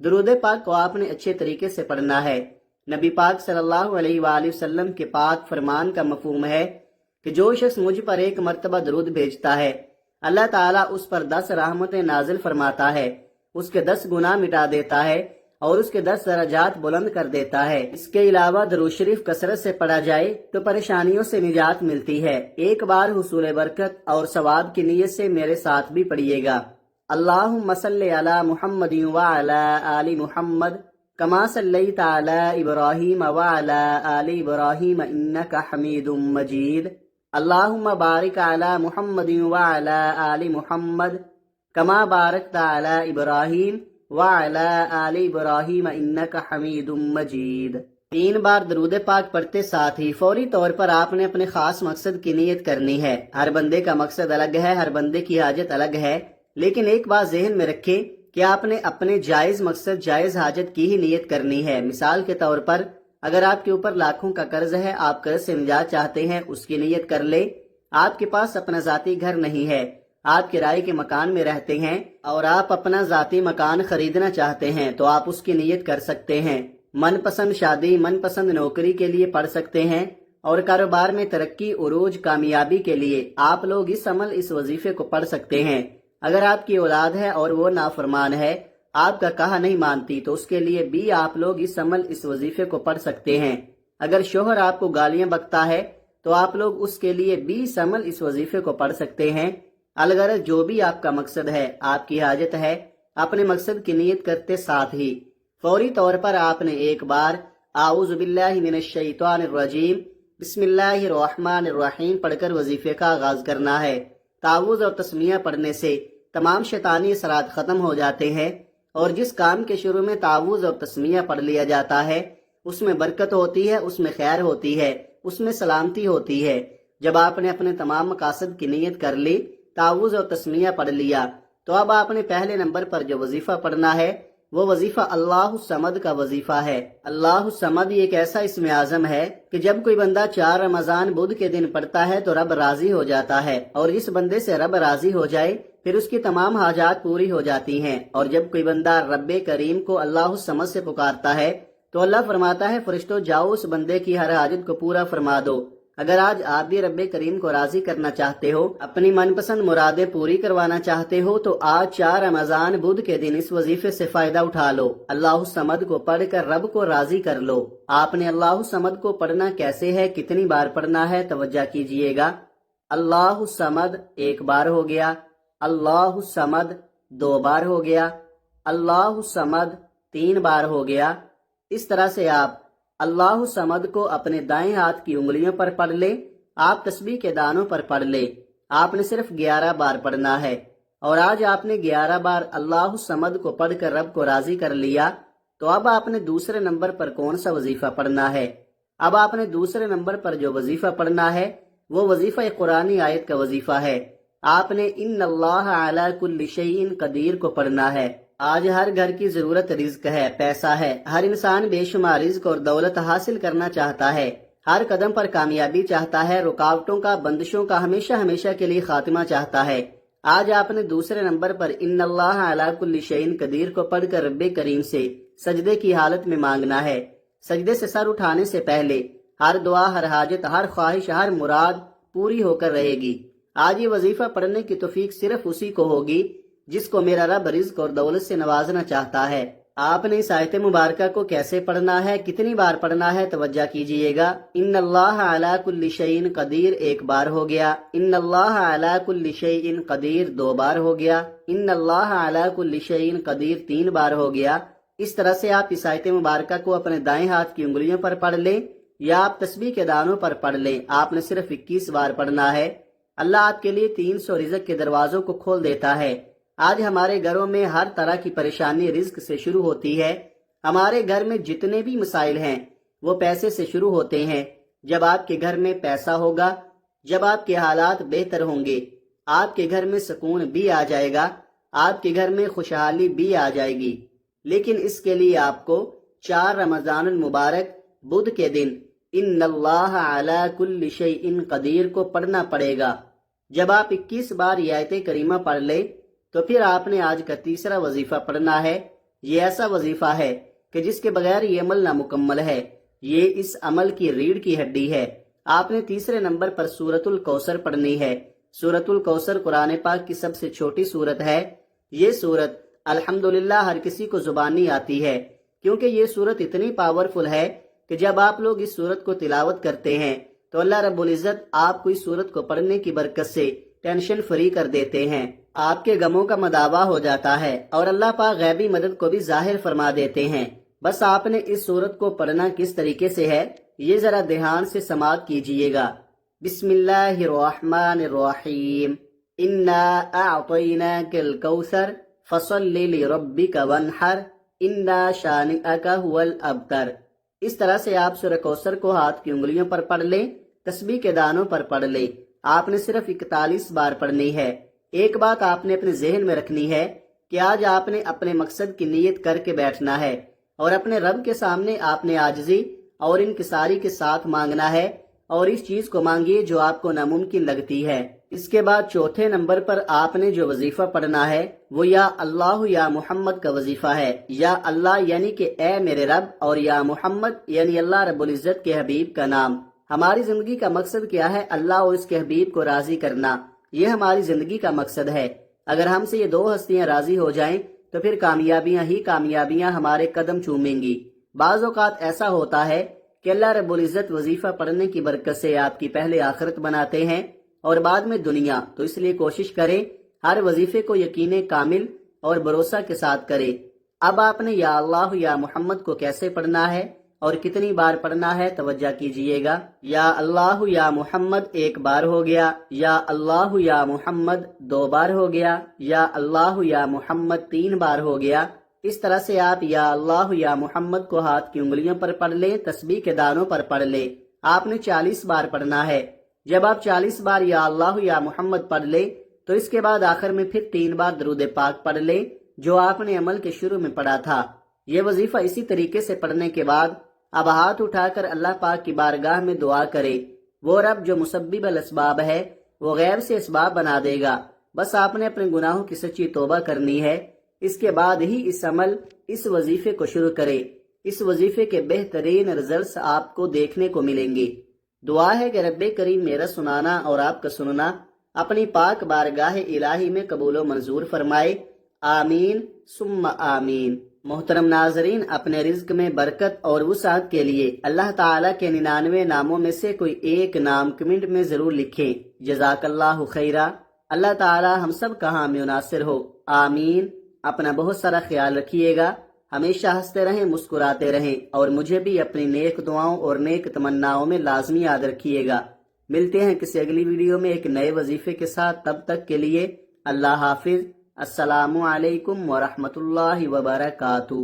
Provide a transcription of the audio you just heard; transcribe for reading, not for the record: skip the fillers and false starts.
درود پاک کو آپ نے اچھے طریقے سے پڑھنا ہے۔ نبی پاک صلی اللہ علیہ وآلہ وسلم کے پاک فرمان کا مفہوم ہے کہ جو شخص مجھ پر ایک مرتبہ درود بھیجتا ہے، اللہ تعالیٰ اس پر 10 رحمتیں نازل فرماتا ہے، اس کے 10 گناہ مٹا دیتا ہے اور اس کے 10 درجات بلند کر دیتا ہے۔ اس کے علاوہ درود شریف کثرت سے پڑھا جائے تو پریشانیوں سے نجات ملتی ہے۔ ایک بار حصول برکت اور ثواب کی نیت سے میرے ساتھ بھی پڑھیے گا۔ اللہم صلی علی محمد وعلی آل محمد کما صلیت علی ابراہیم وعلی آل ابراہیم انک حمید مجید۔ اللہم بارک علی محمد وعلی آل محمد کما بارکت علی ابراہیم وعلی آل ابراہیم انک حمید مجید۔ 3 بار درود پاک پڑھتے ساتھ ہی فوری طور پر آپ نے اپنے خاص مقصد کی نیت کرنی ہے۔ ہر بندے کا مقصد الگ ہے، ہر بندے کی حاجت الگ ہے، لیکن ایک بات ذہن میں رکھیں کہ آپ نے اپنے جائز مقصد جائز حاجت کی ہی نیت کرنی ہے۔ مثال کے طور پر اگر آپ کے اوپر لاکھوں کا قرض ہے، آپ قرض سے نجات چاہتے ہیں، اس کی نیت کر لیں۔ آپ کے پاس اپنا ذاتی گھر نہیں ہے، آپ کرائے کے مکان میں رہتے ہیں اور آپ اپنا ذاتی مکان خریدنا چاہتے ہیں تو آپ اس کی نیت کر سکتے ہیں۔ من پسند شادی، من پسند نوکری کے لیے پڑھ سکتے ہیں، اور کاروبار میں ترقی، عروج، کامیابی کے لیے آپ لوگ اس عمل، اس وظیفے کو پڑھ سکتے ہیں۔ اگر آپ کی اولاد ہے اور وہ نافرمان ہے، آپ کا کہا نہیں مانتی، تو اس کے لیے بھی آپ لوگ اس عمل، اس وظیفے کو پڑھ سکتے ہیں۔ اگر شوہر آپ کو گالیاں بکتا ہے تو آپ لوگ اس کے لیے بھی اس عمل، اس وظیفے کو پڑھ سکتے ہیں۔ الغرض جو بھی آپ کا مقصد ہے، آپ کی حاجت ہے، اپنے مقصد کی نیت کرتے ساتھ ہی فوری طور پر آپ نے ایک بار اعوذ باللہ من الشیطان الرجیم بسم اللہ الرحمن الرحیم پڑھ کر وظیفے کا آغاز کرنا ہے۔ تعوذ اور تسمیہ پڑھنے سے تمام شیطانی اثرات ختم ہو جاتے ہیں، اور جس کام کے شروع میں تعوذ اور تسمیہ پڑھ لیا جاتا ہے اس میں برکت ہوتی ہے، اس میں خیر ہوتی ہے، اس میں سلامتی ہوتی ہے۔ جب آپ نے اپنے تمام مقاصد کی نیت کر لی، تعوذ اور تسمیہ پڑھ لیا، تو اب آپ نے پہلے نمبر پر جو وظیفہ پڑھنا ہے وہ وظیفہ اللہ الصمد کا وظیفہ ہے۔ اللہ الصمد ایک ایسا اسم اعظم ہے کہ جب کوئی بندہ 4 رمضان بدھ کے دن پڑھتا ہے تو رب راضی ہو جاتا ہے، اور جس بندے سے رب راضی ہو جائے پھر اس کی تمام حاجات پوری ہو جاتی ہیں۔ اور جب کوئی بندہ رب کریم کو اللہ الصمد سے پکارتا ہے تو اللہ فرماتا ہے فرشتوں جاؤ اس بندے کی ہر حاجت کو پورا فرما دو۔ اگر آج آپ بھی رب کریم کو راضی کرنا چاہتے ہو، اپنی من پسند مرادیں پوری کروانا چاہتے ہو، تو آج 4 رمضان بدھ کے دن اس وظیفے سے فائدہ اٹھا لو۔ اللہ الصمد کو پڑھ کر رب کو راضی کر لو۔ آپ نے اللہ الصمد کو پڑھنا کیسے ہے، کتنی بار پڑھنا ہے، توجہ کیجئے گا۔ اللہ الصمد 1 بار ہو گیا، اللہ الصمد 2 بار ہو گیا، اللہ الصمد 3 بار ہو گیا۔ اس طرح سے آپ اللہ الصمد کو اپنے دائیں ہاتھ کی انگلیوں پر پڑھ لیں۔ آپ تسبیح کے دانوں پر پڑھ لیں۔ آپ نے صرف 11 بار پڑھنا ہے، اور آج آپ نے 11 بار اللہ الصمد کو پڑھ کر رب کو راضی کر لیا، تو اب آپ نے دوسرے نمبر پر کون سا وظیفہ پڑھنا ہے؟ اب آپ نے دوسرے نمبر پر جو وظیفہ پڑھنا ہے وہ وظیفہ قرآنی آیت کا وظیفہ ہے۔ آپ نے ان اللہ علی کل شیء قدیر کو پڑھنا ہے۔ آج ہر گھر کی ضرورت رزق ہے، پیسہ ہے۔ ہر انسان بے شمار رزق اور دولت حاصل کرنا چاہتا ہے، ہر قدم پر کامیابی چاہتا ہے، رکاوٹوں کا، بندشوں کا ہمیشہ ہمیشہ کے لیے خاتمہ چاہتا ہے۔ آج آپ نے دوسرے نمبر پر ان اللہ علی کل شیء قدیر کو پڑھ کر رب کریم سے سجدے کی حالت میں مانگنا ہے۔ سجدے سے سر اٹھانے سے پہلے ہر دعا، ہر حاجت، ہر خواہش، ہر مراد پوری ہو کر رہے گی۔ آج یہ وظیفہ پڑھنے کی توفیق صرف اسی کو ہوگی جس کو میرا رب رزق اور دولت سے نوازنا چاہتا ہے۔ آپ نے اس آیت مبارکہ کو کیسے پڑھنا ہے، کتنی بار پڑھنا ہے، توجہ کیجئے گا۔ ان اللہ علی کل شیء قدیر 1 بار ہو گیا، ان اللہ علی کل شیء قدیر 2 بار ہو گیا، ان اللہ علی کل شیء قدیر 3 بار ہو گیا۔ اس طرح سے آپ اس آیت مبارکہ کو اپنے دائیں ہاتھ کی انگلیوں پر پڑھ لیں یا آپ تسبیح کے دانوں پر پڑھ لیں۔ آپ نے صرف 21 بار پڑھنا ہے۔ اللہ آپ کے لیے 300 رزق کے دروازوں کو کھول دیتا ہے۔ آج ہمارے گھروں میں ہر طرح کی پریشانی رزق سے شروع ہوتی ہے۔ ہمارے گھر میں جتنے بھی مسائل ہیں وہ پیسے سے شروع ہوتے ہیں۔ جب آپ کے گھر میں پیسہ ہوگا، جب آپ کے حالات بہتر ہوں گے، آپ کے گھر میں سکون بھی آ جائے گا، آپ کے گھر میں خوشحالی بھی آ جائے گی۔ لیکن اس کے لیے آپ کو 4 رمضان المبارک بدھ کے دن ان اللہ علی کل شیء قدیر کو پڑھنا پڑے گا۔ جب آپ 21 بار یہ آیت کریمہ پڑھ لیں تو پھر آپ نے آج کا تیسرا وظیفہ پڑھنا ہے۔ یہ ایسا وظیفہ ہے کہ جس کے بغیر یہ عمل نامکمل ہے، یہ اس عمل کی ریڑھ کی ہڈی ہے۔ آپ نے تیسرے نمبر پر سورۃ الکوثر پڑھنی ہے۔ سورۃ الکوثر قرآن پاک کی سب سے چھوٹی سورت ہے۔ یہ سورت الحمدللہ ہر کسی کو زبانی آتی ہے، کیونکہ یہ سورت اتنی پاورفل ہے کہ جب آپ لوگ اس سورت کو تلاوت کرتے ہیں تو اللہ رب العزت آپ کو اس سورت کو پڑھنے کی برکت سے ٹینشن فری کر دیتے ہیں، آپ کے غموں کا مداوع ہو جاتا ہے، اور اللہ پاک غیبی مدد کو بھی ظاہر فرما دیتے ہیں۔ بس آپ نے اس سورت کو پڑھنا کس طریقے سے ہے، یہ ذرا دھیان سے سماعت کیجئے گا۔ بسم اللہ الرحمن الرحیم، انا اعطیناک الکوثر فصل لربک وانحر انا شانئک هو الابتر۔ اس طرح سے آپ سورہ کوثر کو ہاتھ کی انگلیوں پر پڑھ لیں، تسبیح کے دانوں پر پڑھ لیں۔ آپ نے صرف 41 بار پڑھنی ہے۔ ایک بات آپ نے اپنے ذہن میں رکھنی ہے کہ آج آپ نے اپنے مقصد کی نیت کر کے بیٹھنا ہے، اور اپنے رب کے سامنے آپ نے عاجزی اور انکساری کے ساتھ مانگنا ہے، اور اس چیز کو مانگیے جو آپ کو ناممکن لگتی ہے۔ اس کے بعد چوتھے نمبر پر آپ نے جو وظیفہ پڑھنا ہے وہ یا اللہ یا محمد کا وظیفہ ہے۔ یا اللہ یعنی کہ اے میرے رب، اور یا محمد یعنی اللہ رب العزت کے حبیب کا نام۔ ہماری زندگی کا مقصد کیا ہے؟ اللہ اور اس کے حبیب کو راضی کرنا، یہ ہماری زندگی کا مقصد ہے۔ اگر ہم سے یہ دو ہستیاں راضی ہو جائیں تو پھر کامیابیاں ہی کامیابیاں ہمارے قدم چومیں گی۔ بعض اوقات ایسا ہوتا ہے کہ اللہ رب العزت وظیفہ پڑھنے کی برکت سے آپ کی پہلے آخرت بناتے ہیں اور بعد میں دنیا، تو اس لیے کوشش کریں ہر وظیفے کو یقین کامل اور بھروسہ کے ساتھ کریں۔ اب آپ نے یا اللہ یا محمد کو کیسے پڑھنا ہے اور کتنی بار پڑھنا ہے، توجہ کیجئے گا۔ یا اللہ یا محمد 1 بار ہو گیا، یا اللہ یا محمد 2 بار ہو گیا، یا اللہ یا محمد 3 بار ہو گیا۔ اس طرح سے آپ یا اللہ یا محمد کو ہاتھ کی انگلیوں پر پڑھ لیں، تسبیح کے دانوں پر پڑھ لیں۔ آپ نے 40 بار پڑھنا ہے۔ جب آپ 40 بار یا اللہ یا محمد پڑھ لیں تو اس کے بعد آخر میں پھر 3 بار درود پاک پڑھ لیں جو آپ نے عمل کے شروع میں پڑھا تھا۔ یہ وظیفہ اسی طریقے سے پڑھنے کے بعد اب ہاتھ اٹھا کر اللہ پاک کی بارگاہ میں دعا کرے۔ وہ رب جو مسبب الاسباب ہے وہ غیب سے اسباب بنا دے گا۔ بس آپ نے اپنے گناہوں کی سچی توبہ کرنی ہے۔ اس کے بعد ہی اس وظیفے کو شروع کرے۔ اس وظیفے کے بہترین رزلٹس آپ کو دیکھنے کو ملیں گے۔ دعا ہے کہ رب کریم میرا سنانا اور آپ کا سننا اپنی پاک بارگاہ الہی میں قبول و منظور فرمائے، آمین ثم آمین۔ محترم ناظرین، اپنے رزق میں برکت اور وسعت کے لیے اللہ تعالیٰ کے 99 ناموں میں سے کوئی ایک نام کمنٹ میں ضرور لکھیں۔ جزاک اللہ خیرہ۔ اللہ تعالیٰ ہم سب کا حامی و ناصر ہو، آمین۔ اپنا بہت سارا خیال رکھیے گا، ہمیشہ ہنستے رہیں، مسکراتے رہیں، اور مجھے بھی اپنی نیک دعاؤں اور نیک تمناؤں میں لازمی یاد رکھیے گا۔ ملتے ہیں کسی اگلی ویڈیو میں ایک نئے وظیفے کے ساتھ، تب تک کے لیے اللہ حافظ۔ السلام علیکم ورحمۃ اللہ وبرکاتہ۔